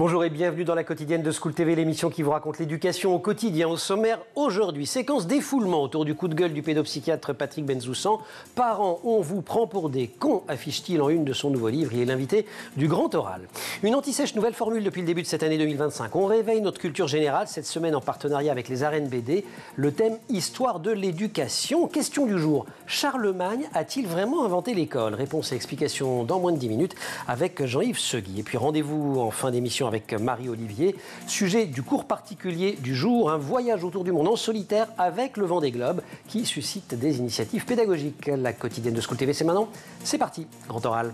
Bonjour et bienvenue dans la quotidienne de School TV, l'émission qui vous raconte l'éducation au quotidien. Au sommaire aujourd'hui, séquence défoulement autour du coup de gueule du pédopsychiatre Patrick Benzoussan. Parents, on vous prend pour des cons, affiche-t-il en une de son nouveau livre. Il est l'invité du Grand Oral. Une anti-sèche nouvelle formule depuis le début de cette année 2025. On réveille notre culture générale cette semaine en partenariat avec les arènes BD. Le thème Histoire de l'éducation. Question du jour, Charlemagne a-t-il vraiment inventé l'école? Réponse et explication dans moins de 10 minutes avec Jean-Yves Segui. Et puis rendez-vous en fin d'émission avec Marie-Olivier. Sujet du cours particulier du jour, un voyage autour du monde en solitaire avec le Vendée Globe qui suscite des initiatives pédagogiques. La quotidienne de School TV, c'est maintenant. C'est parti, Grand Oral.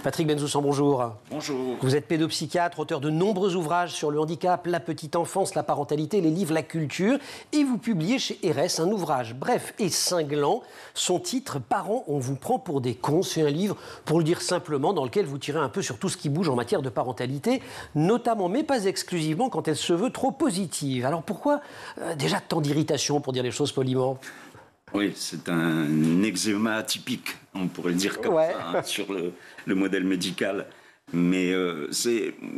Patrick Benzoussan, bonjour. Bonjour. Vous êtes pédopsychiatre, auteur de nombreux ouvrages sur le handicap, la petite enfance, la parentalité, les livres, la culture. Et vous publiez chez RS un ouvrage bref et cinglant. Son titre, Parents, on vous prend pour des cons. C'est un livre, pour le dire simplement, dans lequel vous tirez un peu sur tout ce qui bouge en matière de parentalité, notamment, mais pas exclusivement, quand elle se veut trop positive. Alors pourquoi déjà tant d'irritation, pour dire les choses poliment? Oui, c'est un eczéma atypique, on pourrait le dire comme ça, hein, sur le modèle médical. Mais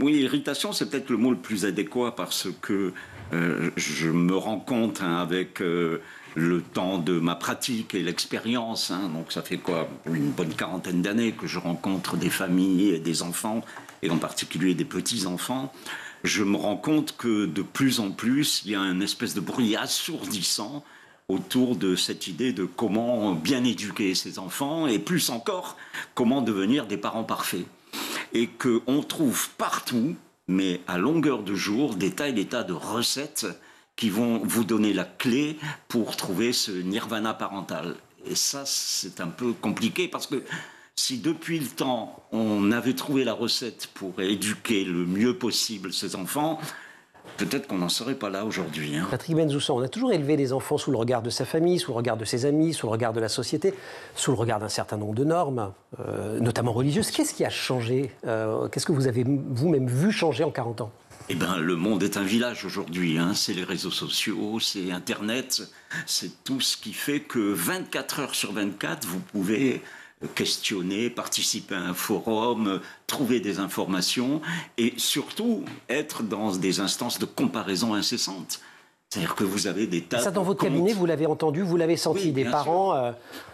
oui, irritation, c'est peut-être le mot le plus adéquat parce que je me rends compte avec le temps de ma pratique et l'expérience, donc ça fait une bonne quarantaine d'années que je rencontre des familles et des enfants, et en particulier des petits-enfants. Je me rends compte que de plus en plus, il y a une espèce de bruit assourdissant autour de cette idée de comment bien éduquer ses enfants et plus encore, comment devenir des parents parfaits. Et qu'on trouve partout, mais à longueur de jour, des tas et des tas de recettes qui vont vous donner la clé pour trouver ce nirvana parental. Et ça, c'est un peu compliqué parce que si depuis le temps, on avait trouvé la recette pour éduquer le mieux possible ses enfants, peut-être qu'on n'en serait pas là aujourd'hui. Patrick Benzoussan, on a toujours élevé les enfants sous le regard de sa famille, sous le regard de ses amis, sous le regard de la société, sous le regard d'un certain nombre de normes, notamment religieuses. Qu'est-ce qui a changé? Qu'est-ce que vous avez vous-même vu changer en 40 ans? Eh bien, le monde est un village aujourd'hui. C'est les réseaux sociaux, c'est Internet, c'est tout ce qui fait que 24 heures sur 24, vous pouvez questionner, participer à un forum, trouver des informations et surtout être dans des instances de comparaison incessantes. C'est-à-dire que vous avez des tas... Ça, dans votre cabinet, vous l'avez entendu, vous l'avez senti, oui, des parents...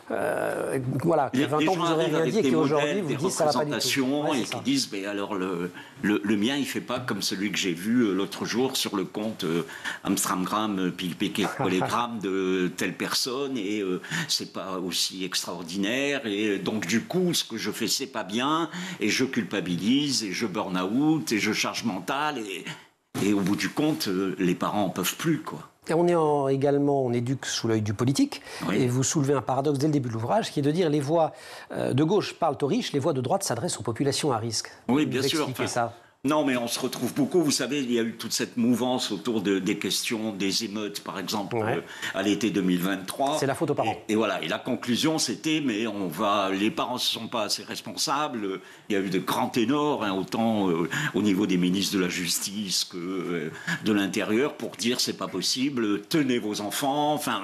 voilà, il y a 20 ans, vous aurez rien dit et qui aujourd'hui vous disent ça va pas du tout. Ouais, et qui disent, mais alors le mien, il fait pas comme celui que j'ai vu l'autre jour sur le compte Amstramgram, Pilpéké-Polégramme de telle personne et c'est pas aussi extraordinaire et donc du coup, ce que je fais, c'est pas bien et je culpabilise et je burn out et je charge mentale et au bout du compte, les parents en peuvent plus, quoi. Et on éduque sous l'œil du politique, oui. Et vous soulevez un paradoxe dès le début de l'ouvrage, qui est de dire les voix de gauche parlent aux riches, les voix de droite s'adressent aux populations à risque. Oui, bien sûr. Expliquez ça. Non, mais on se retrouve beaucoup. Vous savez, il y a eu toute cette mouvance autour des questions des émeutes, par exemple, à l'été 2023. C'est la faute aux parents. Et voilà. Et la conclusion, c'était, mais les parents ne sont pas assez responsables. Il y a eu de grands ténors, autant au niveau des ministres de la Justice que de l'Intérieur, pour dire c'est pas possible, tenez vos enfants. Enfin,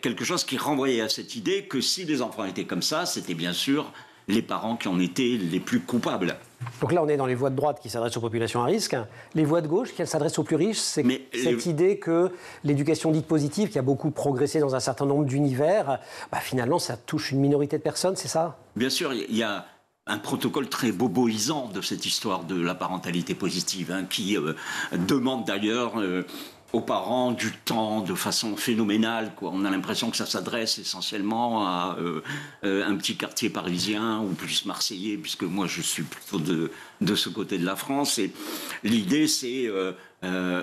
quelque chose qui renvoyait à cette idée que si les enfants étaient comme ça, c'était bien sûr les parents qui en étaient les plus coupables. Donc là, on est dans les voix de droite qui s'adressent aux populations à risque. Les voix de gauche qui s'adressent aux plus riches, c'est cette idée que l'éducation dite positive, qui a beaucoup progressé dans un certain nombre d'univers, finalement, ça touche une minorité de personnes, c'est ça? Bien sûr, il y a un protocole très boboisant de cette histoire de la parentalité positive, qui demande d'ailleurs aux parents du temps de façon phénoménale, quoi. On a l'impression que ça s'adresse essentiellement à un petit quartier parisien ou plus marseillais, puisque moi je suis plutôt de ce côté de la France. Et l'idée c'est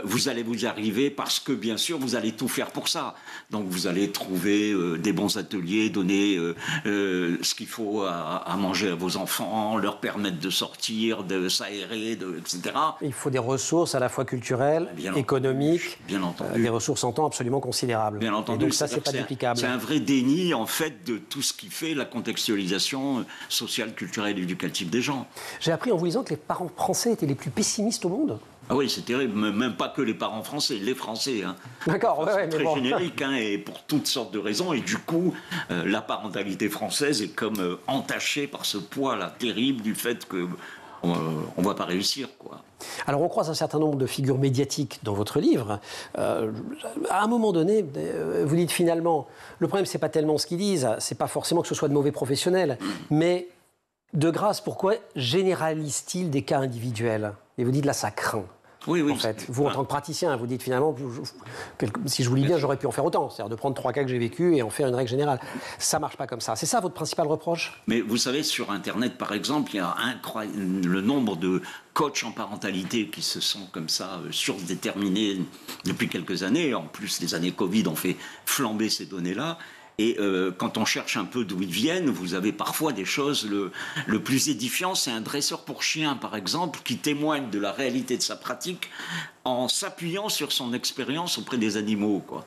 vous allez vous y arriver parce que bien sûr vous allez tout faire pour ça. Donc vous allez trouver des bons ateliers, donner ce qu'il faut à manger à vos enfants, leur permettre de sortir, de s'aérer, etc. Il faut des ressources à la fois culturelles, économiques, bien entendu. Des ressources en temps absolument considérables. Bien entendu. Et donc ça, c'est pas duplicable. C'est un vrai déni, en fait, de tout ce qui fait la contextualisation sociale, culturelle et éducative des gens. J'ai appris en vous lisant que les parents français étaient les plus pessimistes au monde. Ah oui, c'est terrible, même pas que les parents français, les Français. Hein. D'accord, ouais, très générique, hein, et pour toutes sortes de raisons. Et du coup, la parentalité française est comme entachée par ce poids-là terrible du fait que on va pas réussir, quoi. Alors on croise un certain nombre de figures médiatiques dans votre livre. À un moment donné, vous dites finalement, le problème c'est pas tellement ce qu'ils disent, c'est pas forcément que ce soit de mauvais professionnels, mais de grâce, pourquoi généralisent-ils des cas individuels? Et vous dites là, ça craint. Oui, en fait. Vous, en tant que praticien, vous dites finalement, si je vous lis bien, j'aurais pu en faire autant. C'est-à-dire de prendre 3 cas que j'ai vécus et en faire une règle générale. Ça ne marche pas comme ça. C'est ça votre principal reproche? Mais vous savez, sur Internet, par exemple, il y a le nombre de coachs en parentalité qui se sont comme ça surdéterminés depuis quelques années. En plus, les années Covid ont fait flamber ces données-là. Et quand on cherche un peu d'où ils viennent, vous avez parfois des choses. Le plus édifiant, c'est un dresseur pour chiens, par exemple, qui témoigne de la réalité de sa pratique en s'appuyant sur son expérience auprès des animaux, quoi.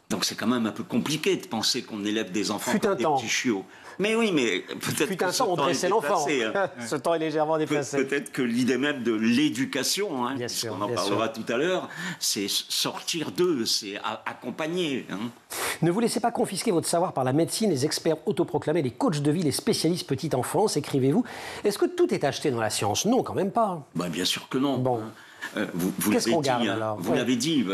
Donc c'est quand même un peu compliqué de penser qu'on élève des enfants comme des petits chiots. Mais oui, mais peut-être que un temps, on dressait l'enfant. Hein. Ce temps est légèrement déplacé. Peut-être que l'idée même de l'éducation, hein, on en parlera tout à l'heure, c'est sortir d'eux, c'est accompagner. Hein. Ne vous laissez pas confisquer votre savoir par la médecine, les experts autoproclamés, les coachs de vie, les spécialistes petite enfance, écrivez-vous. Est-ce que tout est acheté dans la science? Non, quand même pas. Ben, bien sûr que non. Bon. Vous l'avez dit, alors vous l'avez dit,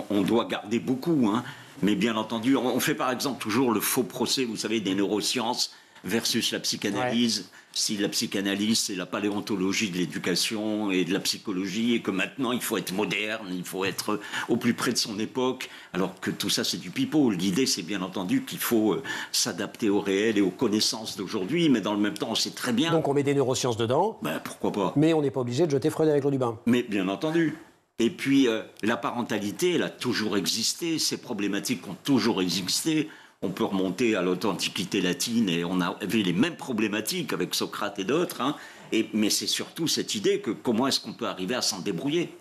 on doit garder beaucoup, hein. Mais bien entendu, on fait par exemple toujours le faux procès, vous savez, des neurosciences versus la psychanalyse. Ouais. Si la psychanalyse, c'est la paléontologie de l'éducation et de la psychologie, et que maintenant, il faut être moderne, il faut être au plus près de son époque, alors que tout ça, c'est du pipeau. L'idée, c'est bien entendu qu'il faut s'adapter au réel et aux connaissances d'aujourd'hui, mais dans le même temps, on sait très bien... Donc on met des neurosciences dedans. Ben, pourquoi pas. Mais on n'est pas obligé de jeter Freud avec l'eau du bain. Mais bien entendu. Et puis, la parentalité, elle a toujours existé, ces problématiques ont toujours existé. On peut remonter à l'Antiquité latine et on avait les mêmes problématiques avec Socrate et d'autres. Hein. Mais c'est surtout cette idée que comment est-ce qu'on peut arriver à s'en débrouiller.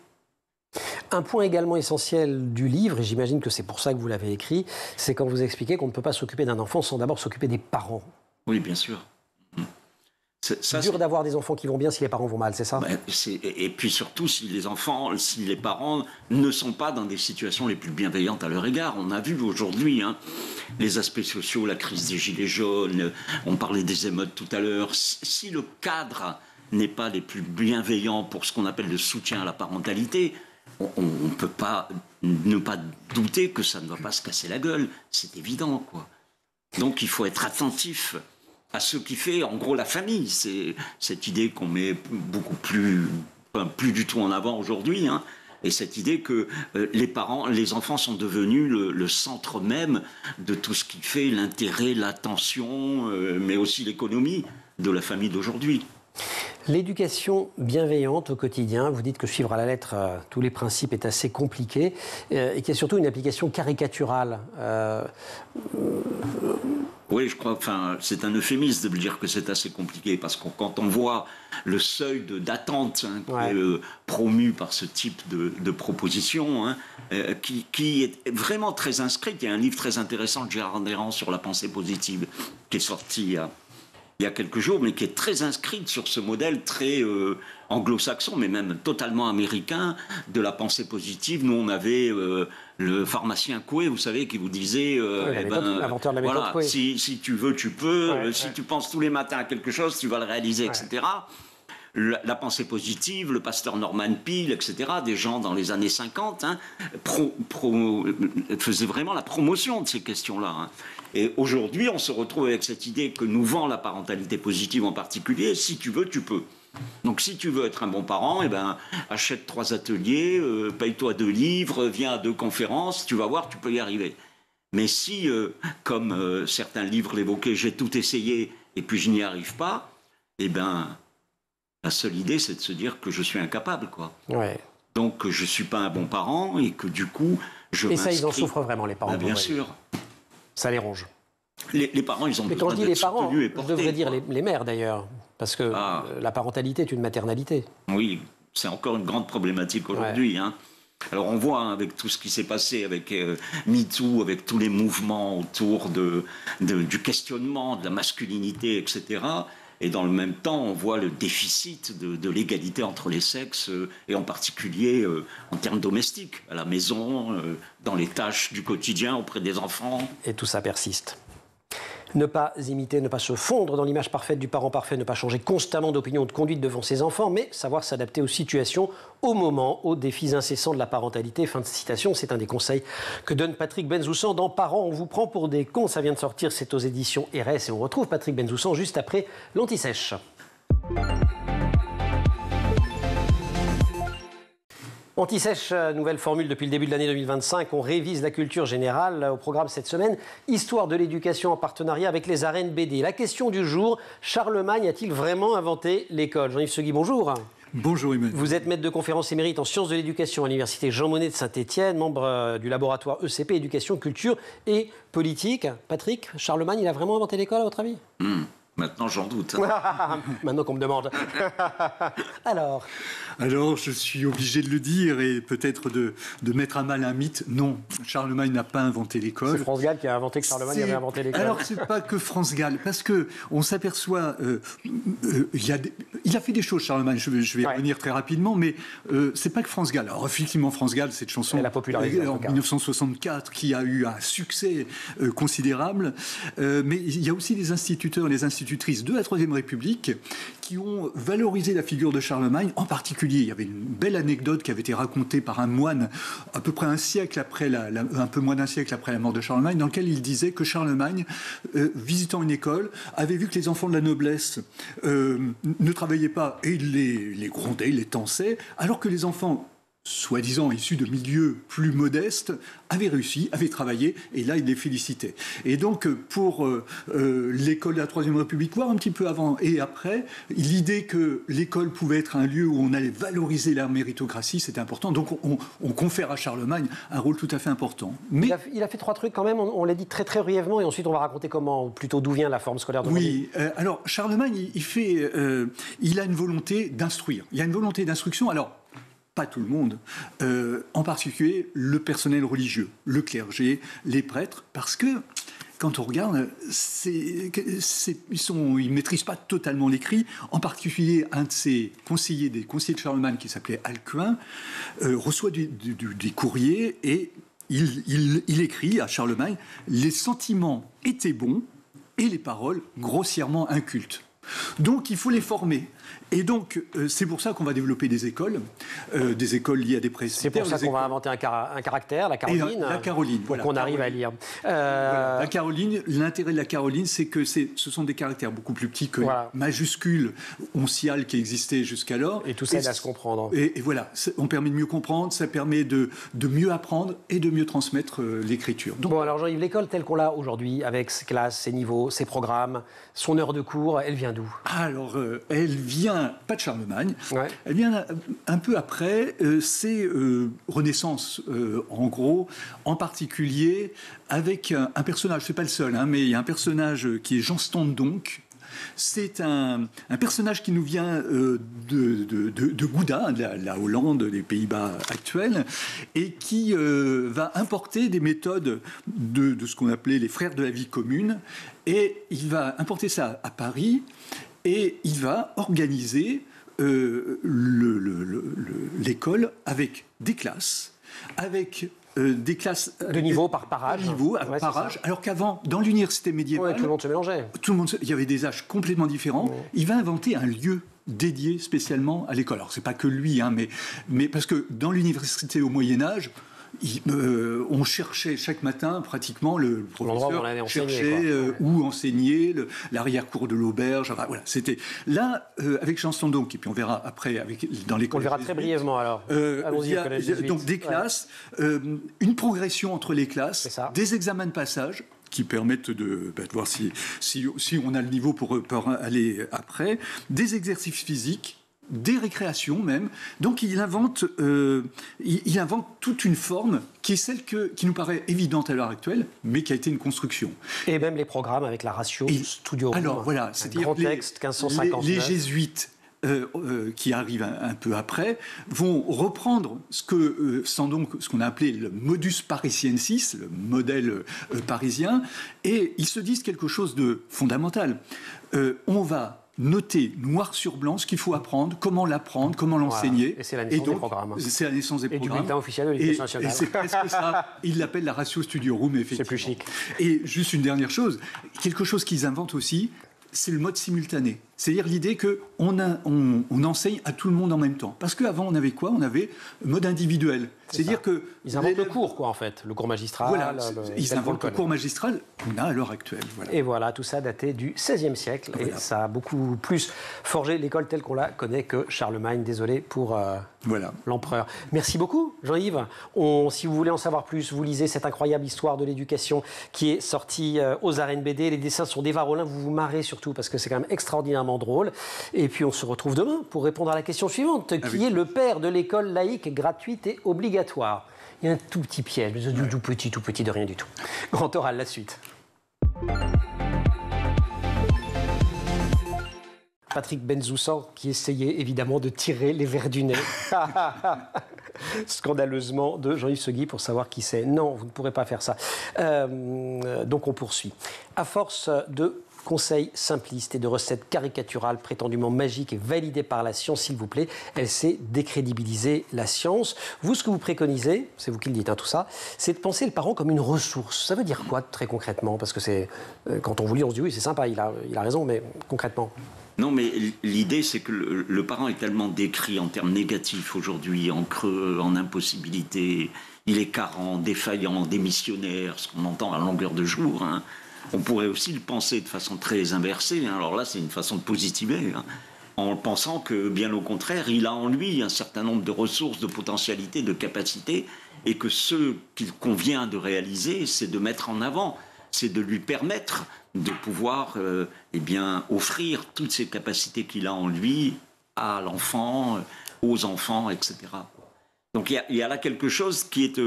Un point également essentiel du livre, et j'imagine que c'est pour ça que vous l'avez écrit, c'est quand vous expliquez qu'on ne peut pas s'occuper d'un enfant sans d'abord s'occuper des parents. Oui, bien sûr. C'est dur d'avoir des enfants qui vont bien si les parents vont mal, c'est ça? Et puis surtout si les parents ne sont pas dans des situations les plus bienveillantes à leur égard. On a vu aujourd'hui les aspects sociaux, la crise des gilets jaunes, on parlait des émeutes tout à l'heure. Si le cadre n'est pas les plus bienveillants pour ce qu'on appelle le soutien à la parentalité, on ne peut pas ne pas douter que ça ne va pas se casser la gueule. C'est évident, quoi. Donc il faut être attentif à ce qui fait, en gros, la famille. C'est cette idée qu'on met beaucoup plus du tout en avant aujourd'hui, hein, et cette idée que les enfants sont devenus le centre même de tout ce qui fait l'intérêt, l'attention, mais aussi l'économie de la famille d'aujourd'hui. L'éducation bienveillante au quotidien, vous dites que suivre à la lettre tous les principes est assez compliqué et qu'il y a surtout une application caricaturale. Oui, je crois, c'est un euphémisme de dire que c'est assez compliqué, parce que quand on voit le seuil d'attente qui est promu par ce type de proposition, qui est vraiment très inscrite. Il y a un livre très intéressant de Gérard Derrand sur la pensée positive, qui est sorti il y a quelques jours, mais qui est très inscrite sur ce modèle très anglo-saxon, mais même totalement américain, de la pensée positive. Nous, on avait le pharmacien Coué, vous savez, qui vous disait l'inventeur de la méthode Coué. Si tu veux, tu peux. Si tu penses tous les matins à quelque chose, tu vas le réaliser, etc. La pensée positive, le pasteur Norman Peale, etc., des gens dans les années 50, faisaient vraiment la promotion de ces questions-là. Hein. Et aujourd'hui, on se retrouve avec cette idée que nous vend la parentalité positive en particulier. Si tu veux, tu peux. Donc si tu veux être un bon parent, achète 3 ateliers, paye-toi 2 livres, viens à 2 conférences, tu vas voir, tu peux y arriver. Mais si, comme certains livres l'évoquaient, j'ai tout essayé et puis je n'y arrive pas, la seule idée, c'est de se dire que je suis incapable, quoi. Ouais. Donc que je ne suis pas un bon parent et que du coup, je m'inscris... Et ça, ils en souffrent vraiment, les parents. Bien sûr. Ça les ronge. Les parents, ils ont besoin d'être les parents, soutenus et portés. Je devrais dire les mères, d'ailleurs, parce que la parentalité est une maternalité. Oui, c'est encore une grande problématique aujourd'hui. Hein. Alors on voit avec tout ce qui s'est passé avec MeToo, avec tous les mouvements autour du questionnement de la masculinité, etc., Et dans le même temps, on voit le déficit de l'égalité entre les sexes, et en particulier en termes domestiques, à la maison, dans les tâches du quotidien auprès des enfants. Et tout ça persiste. Ne pas imiter, ne pas se fondre dans l'image parfaite du parent parfait, ne pas changer constamment d'opinion ou de conduite devant ses enfants, mais savoir s'adapter aux situations, au moment, aux défis incessants de la parentalité. Fin de citation, c'est un des conseils que donne Patrick Benzoussan dans Parents, on vous prend pour des cons. Ça vient de sortir, c'est aux éditions RS et on retrouve Patrick Benzoussan juste après l'Anti-Sèche. Anti-Sèche, nouvelle formule depuis le début de l'année 2025. On révise la culture générale. Au programme cette semaine, Histoire de l'éducation en partenariat avec les arènes BD. La question du jour, Charlemagne a-t-il vraiment inventé l'école? Jean-Yves Segui, bonjour. Bonjour Emmanuel. Vous êtes maître de conférences émérite en sciences de l'éducation à l'université Jean Monnet de Saint-Étienne, membre du laboratoire ECP, éducation, culture et politique. Patrick, Charlemagne, il a vraiment inventé l'école à votre avis? Maintenant, j'en doute. Maintenant qu'on me demande. Alors, je suis obligé de le dire et peut-être de mettre à mal un mythe. Non, Charlemagne n'a pas inventé l'école. C'est France Gall qui a inventé que Charlemagne avait inventé l'école. Alors, c'est pas que France Gall, parce que on s'aperçoit, il a fait des choses, Charlemagne. Je vais revenir très rapidement, mais c'est pas que France Gall. Alors, effectivement, France Gall, cette chanson elle a popularisé, en 1964 qui a eu un succès considérable. Mais il y a aussi les instituteurs, les institutrices de la Troisième République qui ont valorisé la figure de Charlemagne. En particulier, il y avait une belle anecdote qui avait été racontée par un moine à peu près un siècle après un peu moins d'un siècle après la mort de Charlemagne, dans lequel il disait que Charlemagne, visitant une école, avait vu que les enfants de la noblesse ne travaillaient pas et il les grondait, il les tensait, alors que les enfants soi-disant issus de milieux plus modestes, avaient réussi, avaient travaillé, et là, il les félicitait. Et donc, pour l'école de la Troisième République, voire un petit peu avant et après, l'idée que l'école pouvait être un lieu où on allait valoriser la méritocratie, c'était important. Donc, on confère à Charlemagne un rôle tout à fait important. Mais il a fait 3 trucs quand même, on l'a dit très très brièvement, et ensuite on va raconter comment, plutôt d'où vient la forme scolaire d'aujourd'hui. Oui, alors, Charlemagne, il a une volonté d'instruire. Il y a une volonté d'instruction, alors, pas tout le monde, en particulier le personnel religieux, le clergé, les prêtres, parce que quand on regarde, ils ne maîtrisent pas totalement l'écrit. En particulier, un de ses conseillers, des conseillers de Charlemagne, qui s'appelait Alcuin, reçoit des courriers et il écrit à Charlemagne « Les sentiments étaient bons et les paroles grossièrement incultes ». Donc, il faut les former. Et donc, c'est pour ça qu'on va développer des écoles liées à des presbytères. C'est pour ça qu'on va inventer un caractère, la caroline. La caroline, voilà. Qu'on arrive à lire. Voilà. La caroline, l'intérêt de la caroline, c'est que ce sont des caractères beaucoup plus petits que majuscules onciales qui existaient jusqu'alors. Et tout ça aide à se comprendre. Et voilà, on permet de mieux comprendre, ça permet de mieux apprendre et de mieux transmettre l'écriture. Donc, alors Jean-Yves, l'école telle qu'on l'a aujourd'hui, avec ses classes, ses niveaux, ses programmes, son heure de cours, elle vient d'où? Alors, elle vient pas de Charlemagne, elle vient un peu après, c'est Renaissance en gros, en particulier avec un personnage, c'est pas le seul, mais il y a un personnage qui est Jean Standonck. C'est un personnage qui nous vient de Gouda, de la Hollande, des Pays-Bas actuels, et qui va importer des méthodes de ce qu'on appelait les frères de la vie commune, et il va importer ça à Paris, et il va organiser l'école avec des classes, des classes de niveau par parage. Alors qu'avant, dans l'université médiévale, tout le monde se mélangeait. Il y avait des âges complètement différents. Il va inventer un lieu dédié spécialement à l'école. Alors c'est pas que lui, mais parce que dans l'université au Moyen Âge, on cherchait chaque matin pratiquement le professeur cherchait où enseigner, l'arrière-cour de l'auberge. Enfin, voilà, c'était là avec Jean Standonck, et puis on verra après dans l'école. On le verra très brièvement alors. Allons-y. Donc des classes, une progression entre les classes, des examens de passage qui permettent de voir si on a le niveau pour aller après, des exercices physiques, des récréations même. Donc il invente toute une forme qui est celle qui nous paraît évidente à l'heure actuelle, mais qui a été une construction. Et même les programmes avec la ratio studio. Alors voilà, c'est-à-dire grand texte 1559. Les jésuites qui arrivent un peu après, vont reprendre ce qu'on a appelé le modus parisiensis, le modèle parisien, et ils se disent quelque chose de fondamental. On va noter noir sur blanc ce qu'il faut apprendre, comment l'apprendre, comment l'enseigner. Voilà. Et c'est la naissance des programmes. C'est la naissance des programmes. Et du bulletin officiel de l'éducation nationale. Et c'est presque ça. Ils l'appellent la ratio studio room, effectivement. C'est plus chic. Et juste une dernière chose, quelque chose qu'ils inventent aussi, c'est le mode simultané. C'est-à-dire l'idée qu'on enseigne à tout le monde en même temps. Parce qu'avant, on avait quoi? On avait mode individuel. C'est-à-dire que... Ils inventent le cours, quoi, en fait. Le cours magistral. Voilà, ils inventent le cours magistral qu'on a à l'heure actuelle. Voilà. Et voilà, tout ça daté du XVIe siècle. Voilà. Et ça a beaucoup plus forgé l'école telle qu'on la connaît que Charlemagne. Désolé pour l'empereur. Merci beaucoup, Jean-Yves. Si vous voulez en savoir plus, vous lisez cette incroyable histoire de l'éducation qui est sortie aux arènes BD. Les dessins sont d'Eva Rollin. Vous vous marrez surtout parce que c'est quand même extraordinairement drôle. Et puis on se retrouve demain pour répondre à la question suivante, qui est le père de l'école laïque gratuite et obligatoire. Il y a un tout petit piège, tout petit de rien du tout. Grand oral, la suite. Patrick Benzoussan qui essayait évidemment de tirer les vers du nez. Scandaleusement de Jean-Yves Segui pour savoir qui c'est. Non, vous ne pourrez pas faire ça. Donc on poursuit. À force de conseils simplistes et de recettes caricaturales prétendument magiques et validées par la science, s'il vous plaît, elle sait décrédibiliser la science. Vous, ce que vous préconisez, c'est vous qui le dites, tout ça, c'est de penser le parent comme une ressource. Ça veut dire quoi, très concrètement? Parce que quand on vous lit, on se dit oui, c'est sympa, il a raison, mais concrètement. Non, mais l'idée, c'est que le parent est tellement décrit en termes négatifs aujourd'hui, en creux, en impossibilité. Il est carent, défaillant, démissionnaire, ce qu'on entend à longueur de jour. On pourrait aussi le penser de façon très inversée. Alors là, c'est une façon de positiver, en pensant que, bien au contraire, il a en lui un certain nombre de ressources, de potentialités, de capacités, et que ce qu'il convient de réaliser, c'est de mettre en avant, c'est de lui permettre de pouvoir offrir toutes ces capacités qu'il a en lui à l'enfant, aux enfants, etc. Donc il y a là quelque chose qui est...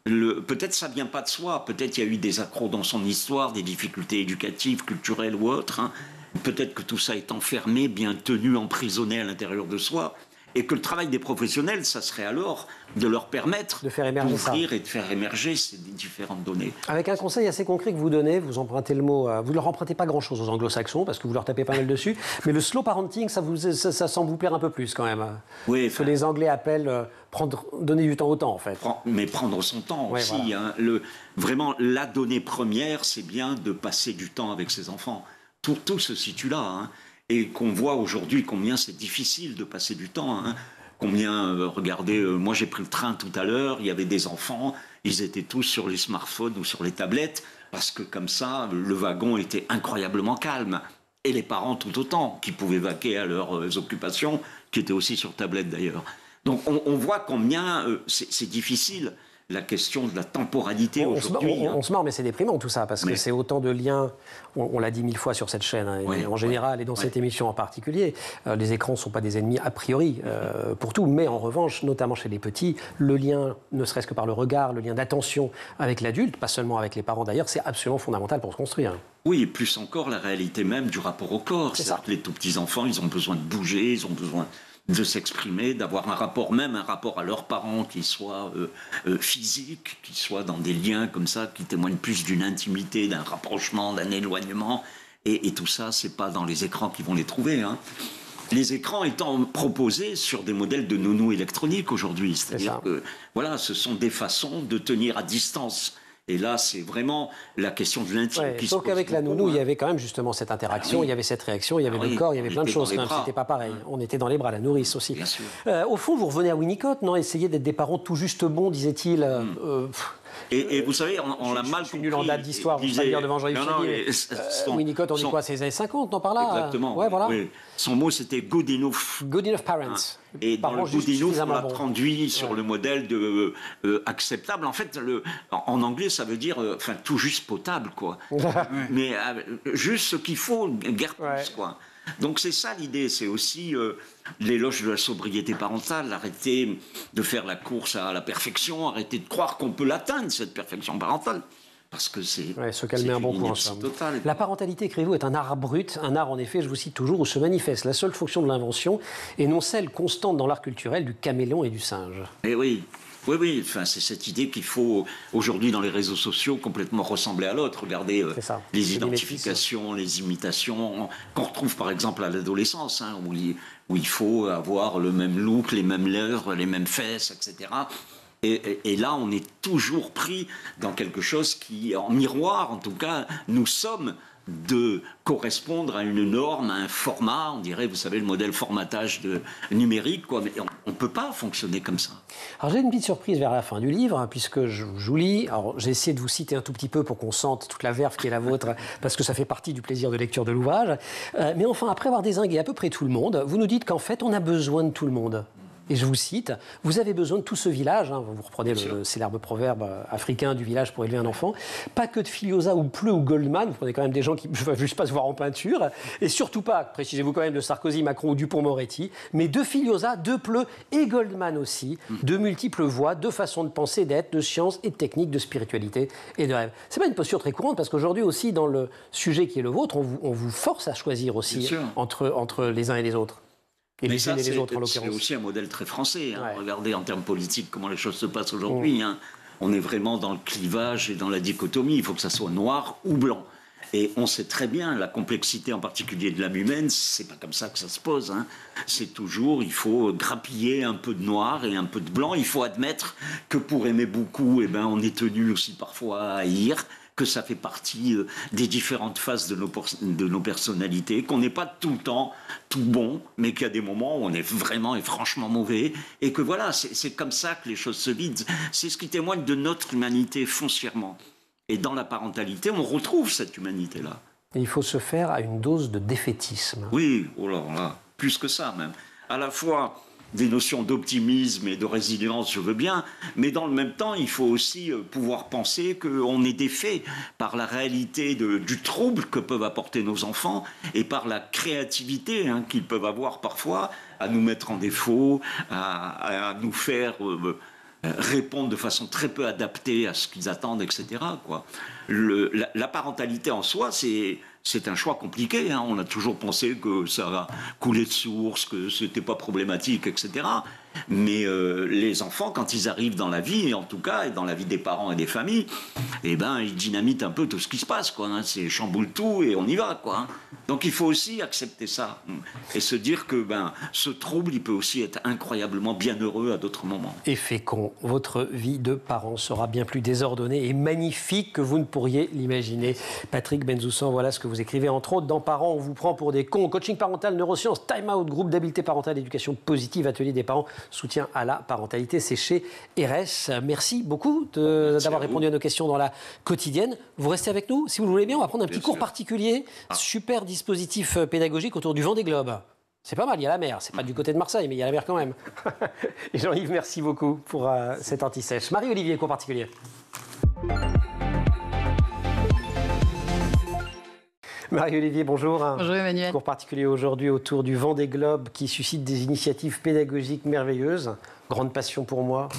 peut-être ça ne vient pas de soi, peut-être il y a eu des accros dans son histoire, des difficultés éducatives, culturelles ou autres. Peut-être que tout ça est enfermé, bien tenu, emprisonné à l'intérieur de soi. Et que le travail des professionnels, ça serait alors de leur permettre d'ouvrir et de faire émerger ces différentes données. Avec un conseil assez concret que vous donnez, vous empruntez le mot, vous ne leur empruntez pas grand-chose aux anglo-saxons, parce que vous leur tapez pas mal dessus, mais le slow parenting, ça semble vous plaire un peu plus quand même. Oui, ce que les Anglais appellent donner du temps au temps, en fait. Mais prendre son temps aussi. Voilà. Vraiment, la donnée première, c'est bien de passer du temps avec ses enfants. Tout se situe là, et qu'on voit aujourd'hui combien c'est difficile de passer du temps. Combien, regardez, moi j'ai pris le train tout à l'heure, il y avait des enfants, ils étaient tous sur les smartphones ou sur les tablettes, parce que comme ça, le wagon était incroyablement calme. Et les parents tout autant, qui pouvaient vaquer à leurs occupations, qui étaient aussi sur tablette d'ailleurs. Donc on voit combien c'est difficile. La question de la temporalité aujourd'hui. On se marre, mais c'est déprimant tout ça, parce que c'est autant de liens, on l'a dit 1000 fois sur cette chaîne, en général, et dans cette émission en particulier. Les écrans ne sont pas des ennemis a priori pour tout, mais en revanche, notamment chez les petits, le lien, ne serait-ce que par le regard, le lien d'attention avec l'adulte, pas seulement avec les parents d'ailleurs, c'est absolument fondamental pour se construire. Oui, et plus encore la réalité même du rapport au corps. C'est-à-dire que les tout petits enfants, ils ont besoin de bouger, ils ont besoin de s'exprimer, d'avoir un rapport à leurs parents qui soit physique, qui soit dans des liens comme ça, qui témoignent plus d'une intimité, d'un rapprochement, d'un éloignement. Et tout ça, c'est pas dans les écrans qu'ils vont les trouver. Les écrans étant proposés sur des modèles de nounous électroniques aujourd'hui. C'est-à-dire que ce sont des façons de tenir à distance. Et là, c'est vraiment la question de l'intime qui se pose. Sauf qu'avec la nounou, il y avait quand même justement cette interaction, il y avait cette réaction, il y avait le corps, il y avait plein de choses. C'était pas pareil. On était dans les bras, la nourrice aussi. Bien sûr. Au fond, vous revenez à Winnicott, non? Essayez d'être des parents tout juste bons, disait-il. Et vous savez, on l'a mal compris. Je suis nul en date d'histoire, vous allez dire devant Jean-Yves Segui. Winnicott, on dit quoi? C'est les années 50, non, par là? Exactement. Ouais, voilà. Oui. Son mot, c'était good enough. Good enough parents. Et dans le good enough, on l'a traduit sur le modèle de acceptable. En fait, en anglais, ça veut dire tout juste potable, quoi. Mais juste ce qu'il faut, guère plus, quoi. Donc c'est ça l'idée, c'est aussi l'éloge de la sobriété parentale, arrêter de faire la course à la perfection, arrêter de croire qu'on peut l'atteindre, cette perfection parentale. Parce que c'est se calmer un bon coup totale. La parentalité, écrivez-vous, est un art brut, un art en effet, je vous cite toujours, où se manifeste la seule fonction de l'invention et non celle constante dans l'art culturel du caméléon et du singe. Et oui. Oui, enfin, c'est cette idée qu'il faut, aujourd'hui, dans les réseaux sociaux, complètement ressembler à l'autre. Regardez les identifications, les imitations, qu'on retrouve par exemple à l'adolescence, hein, où il faut avoir le même look, les mêmes lèvres, les mêmes fesses, etc. Et là, on est toujours pris dans quelque chose qui, en miroir, en tout cas, nous sommes de correspondre à une norme, à un format, on dirait, vous savez, le modèle formatage numérique, quoi, mais on ne peut pas fonctionner comme ça. Alors j'ai une petite surprise vers la fin du livre, hein, puisque je vous lis. Alors j'ai essayé de vous citer un tout petit peu pour qu'on sente toute la verve qui est la vôtre, parce que ça fait partie du plaisir de lecture de l'ouvrage. Mais enfin, après avoir dézingué à peu près tout le monde, vous nous dites qu'en fait, on a besoin de tout le monde. Et je vous cite, vous avez besoin de tout ce village, hein, vous reprenez le célèbre proverbe africain du village pour élever un enfant, pas que de Filiosa ou Pleu ou Goldman, vous prenez quand même des gens qui ne veulent juste pas se voir en peinture, et surtout pas, précisez-vous quand même, de Sarkozy, Macron ou Dupond-Moretti, mais de Filiosa, de Pleu et Goldman aussi, de multiples voix, de façons de penser, d'être, de science et de technique, de spiritualité et de rêve. C'est pas une posture très courante, parce qu'aujourd'hui aussi, dans le sujet qui est le vôtre, on vous force à choisir aussi entre les uns et les autres. Mais ça, c'est aussi un modèle très français. Hein. Ouais. Regardez en termes politiques comment les choses se passent aujourd'hui. Hein. On est vraiment dans le clivage et dans la dichotomie. Il faut que ça soit noir ou blanc. Et on sait très bien, la complexité en particulier de l'âme humaine, c'est pas comme ça que ça se pose. Hein. C'est toujours, il faut grappiller un peu de noir et un peu de blanc. Il faut admettre que pour aimer beaucoup, eh ben, on est tenu aussi parfois à haïr, que ça fait partie des différentes phases de nos personnalités, qu'on n'est pas tout le temps tout bon, mais qu'il y a des moments où on est vraiment et franchement mauvais, et que voilà, c'est comme ça que les choses se vident. C'est ce qui témoigne de notre humanité foncièrement. Et dans la parentalité, on retrouve cette humanité-là. Et il faut se faire à une dose de défaitisme. Oui, oh là, plus que ça même. À la fois des notions d'optimisme et de résilience, je veux bien, mais dans le même temps, il faut aussi pouvoir penser qu'on est défait par la réalité du trouble que peuvent apporter nos enfants et par la créativité qu'ils peuvent avoir parfois à nous mettre en défaut, à nous faire répondre de façon très peu adaptée à ce qu'ils attendent, etc. quoi. La parentalité en soi, c'est un choix compliqué. Hein. On a toujours pensé que ça va couler de source, que c'était pas problématique, etc. Mais les enfants, quand ils arrivent dans la vie, en tout cas, et dans la vie des parents et des familles, eh ben, ils dynamitent un peu tout ce qui se passe, quoi. Hein. C'est chamboule tout et on y va, quoi. Hein. Donc il faut aussi accepter ça et se dire que ce trouble, il peut aussi être incroyablement bienheureux à d'autres moments. Et fécond, votre vie de parent sera bien plus désordonnée et magnifique que vous ne pourriez l'imaginer. Patrick Benzoussan, voilà ce que vous écrivez, entre autres, dans Parents, on vous prend pour des cons. Coaching parental, neurosciences, time out, groupe d'habileté parentale, éducation positive, atelier des parents, soutien à la parentalité, c'est chez RS. Merci beaucoup d'avoir répondu à nos questions dans la quotidienne. Vous restez avec nous, si vous le voulez bien. On va prendre un petit cours particulier. Super dispositif pédagogique autour du Vendée Globe. C'est pas mal, il y a la mer. C'est pas du côté de Marseille, mais il y a la mer quand même. Et Jean-Yves, merci beaucoup pour cet anti-sèche. Marie-Olivier, cours particulier. Marie-Olivier, bonjour. Bonjour Emmanuel. Cours particulier aujourd'hui autour du Vendée Globe qui suscite des initiatives pédagogiques merveilleuses. Grande passion pour moi.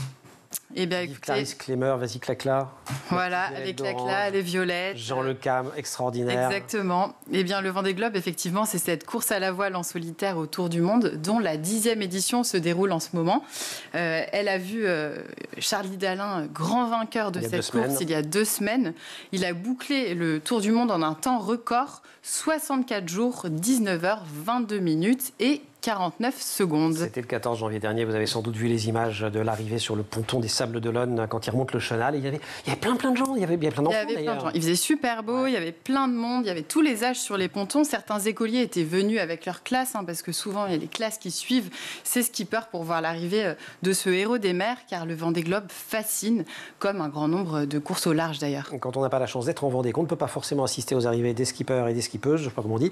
Eh bien, écoutez, Clarisse Clémer, vas-y Clacla. Voilà, avec Clacla, les violettes. Jean Le Cam, extraordinaire. Exactement. Eh bien, le Vendée Globe, effectivement, c'est cette course à la voile en solitaire autour du monde, dont la 10e édition se déroule en ce moment. Elle a vu Charlie Dalin, grand vainqueur de cette course, il y a 2 semaines. Il a bouclé le tour du monde en un temps record, 64 jours, 19 heures, 22 minutes et 49 secondes. C'était le 14 janvier dernier. Vous avez sans doute vu les images de l'arrivée sur le ponton des Sables d'Olonne quand il remonte le chenal. Il y avait plein de gens. Il y avait plein d'enfants d'ailleurs. Il faisait super beau. Il y avait plein de monde. Il y avait tous les âges sur les pontons. Certains écoliers étaient venus avec leur classe, parce que souvent il y a les classes qui suivent ces skippers pour voir l'arrivée de ce héros des mers, car le Vendée Globe fascine, comme un grand nombre de courses au large d'ailleurs. Quand on n'a pas la chance d'être en Vendée, qu'on ne peut pas forcément assister aux arrivées des skippers et des skippeuses, je ne sais pas comment on dit,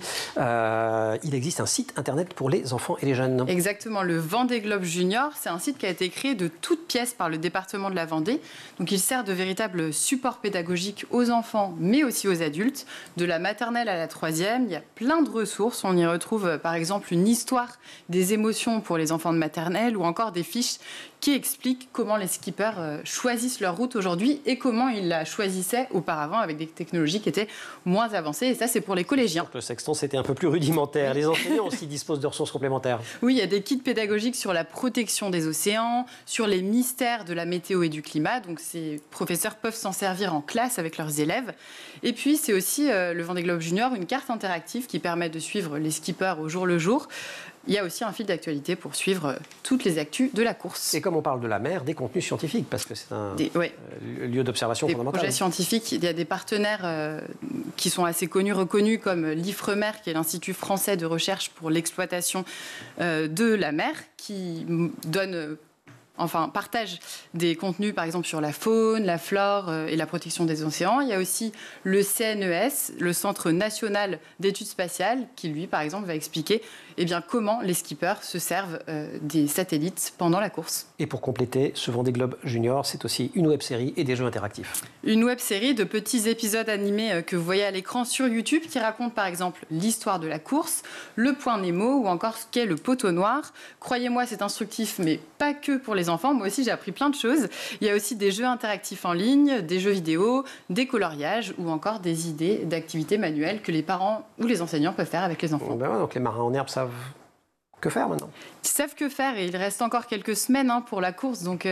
il existe un site internet pour les enfants et les jeunes. Exactement, le Vendée Globe Junior, c'est un site qui a été créé de toutes pièces par le département de la Vendée. Donc il sert de véritable support pédagogique aux enfants, mais aussi aux adultes, de la maternelle à la 3e. Il y a plein de ressources. On y retrouve par exemple une histoire des émotions pour les enfants de maternelle ou encore des fiches qui explique comment les skippers choisissent leur route aujourd'hui et comment ils la choisissaient auparavant avec des technologies qui étaient moins avancées. Et ça, c'est pour les collégiens. Donc le sextant, c'était un peu plus rudimentaire. Les enseignants aussi disposent de ressources complémentaires. Oui, il y a des kits pédagogiques sur la protection des océans, sur les mystères de la météo et du climat. Donc ces professeurs peuvent s'en servir en classe avec leurs élèves. Et puis, c'est aussi le Vendée Globe Junior, une carte interactive qui permet de suivre les skippers au jour le jour. Il y a aussi un fil d'actualité pour suivre toutes les actus de la course. Et comme on parle de la mer, des contenus scientifiques, parce que c'est un lieu d'observation fondamental. Des projets scientifiques, il y a des partenaires qui sont assez connus, reconnus, comme l'IFREMER, qui est l'Institut français de recherche pour l'exploitation de la mer, qui partage des contenus, par exemple, sur la faune, la flore et la protection des océans. Il y a aussi le CNES, le Centre national d'études spatiales, qui, lui, par exemple, va expliquer comment les skippers se servent des satellites pendant la course. Et pour compléter, ce Vendée Globe Junior, c'est aussi une web-série et des jeux interactifs. Une web-série de petits épisodes animés que vous voyez à l'écran sur YouTube, qui racontent, par exemple, l'histoire de la course, le point Nemo ou encore ce qu'est le poteau noir. Croyez-moi, c'est instructif, mais pas que pour les enfants. Moi aussi, j'ai appris plein de choses. Il y a aussi des jeux interactifs en ligne, des jeux vidéo, des coloriages ou encore des idées d'activités manuelles que les parents ou les enseignants peuvent faire avec les enfants. Donc les marins en herbe savent que faire maintenant. Ils savent que faire et il reste encore quelques semaines pour la course. Donc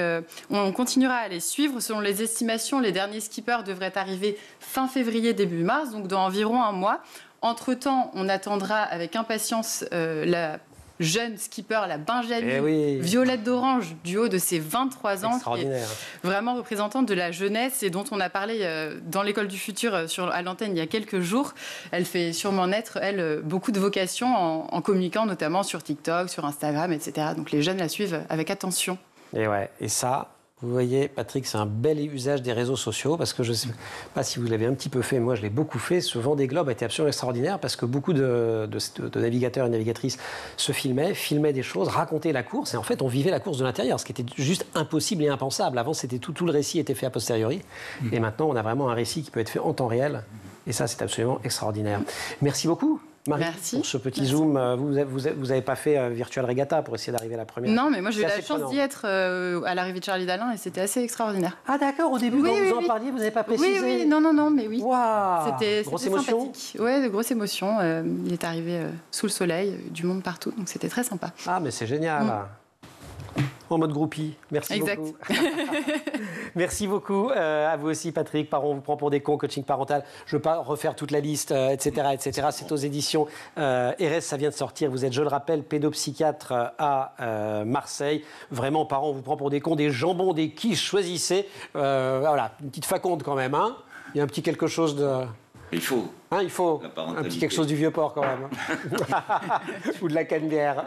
on continuera à les suivre. Selon les estimations, les derniers skippers devraient arriver fin février, début mars, donc dans environ un mois. Entre-temps, on attendra avec impatience la jeune skipper, la Benjamine Violette d'Orange, du haut de ses 23 ans, qui est vraiment représentante de la jeunesse et dont on a parlé dans l'École du Futur à l'antenne il y a quelques jours. Elle fait sûrement naître, elle, beaucoup de vocations en communiquant notamment sur TikTok, sur Instagram, etc. Donc les jeunes la suivent avec attention. Et ça... Vous voyez, Patrick, c'est un bel usage des réseaux sociaux, parce que je ne sais pas si vous l'avez un petit peu fait, moi je l'ai beaucoup fait. Ce Vendée Globe a été absolument extraordinaire, parce que beaucoup de navigateurs et navigatrices se filmaient des choses, racontaient la course, et en fait on vivait la course de l'intérieur, ce qui était juste impossible et impensable. Avant, c'était tout le récit était fait a posteriori, et maintenant on a vraiment un récit qui peut être fait en temps réel, et ça c'est absolument extraordinaire. Merci beaucoup. Marie, merci. Pour ce petit zoom, vous n'avez pas fait Virtual Regatta pour essayer d'arriver à la première? Non, mais moi j'ai eu la chance d'y être à l'arrivée de Charlie Dalin et c'était assez extraordinaire. Ah d'accord, au début quand vous en parliez, vous n'avez pas précisé? Oui, non, mais oui. Wow. C'était émotion. sympathique. Oui, de grosses émotions. Il est arrivé sous le soleil, du monde partout, donc c'était très sympa. Ah, mais c'est génial. En mode groupie. Merci beaucoup. Merci beaucoup. À vous aussi, Patrick. Parents, on vous prend pour des cons, coaching parental. Je ne veux pas refaire toute la liste, etc. C'est aux éditions RS, ça vient de sortir. Vous êtes, je le rappelle, pédopsychiatre à Marseille. Vraiment, parents, on vous prend pour des cons, des jambons, des quiches. Choisissez. Voilà, une petite faconde quand même. Il y a un petit quelque chose de... Il faut. Il faut. Un petit quelque chose du vieux port quand même. Ou de la cannebière.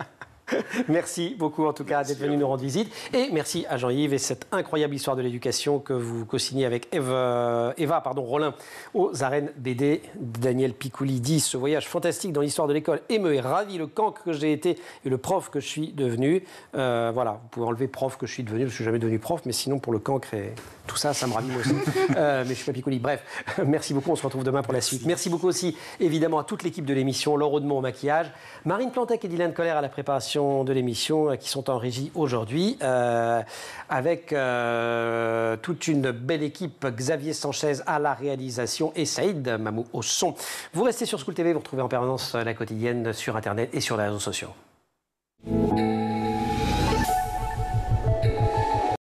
Merci beaucoup en tout cas d'être venu nous rendre visite et merci à Jean-Yves et cette incroyable histoire de l'éducation que vous co-signez avec Eva Rollin aux arènes BD. Daniel Picouli dit: ce voyage fantastique dans l'histoire de l'école émeut et ravit le cancre que j'ai été et le prof que je suis devenu. Voilà, vous pouvez enlever prof que je suis devenu, je ne suis jamais devenu prof, mais sinon pour le cancre et tout ça, ça me ravit moi aussi. Mais je ne suis pas Picouli. Bref, merci beaucoup, on se retrouve demain pour la suite. Merci beaucoup aussi évidemment à toute l'équipe de l'émission, Laure Audemont au maquillage, Marine Plantec et Dylan Colère à la préparation de l'émission qui sont en régie aujourd'hui avec toute une belle équipe, Xavier Sanchez à la réalisation et Saïd Mamou au son. Vous restez sur School TV, vous retrouvez en permanence la quotidienne sur Internet et sur les réseaux sociaux.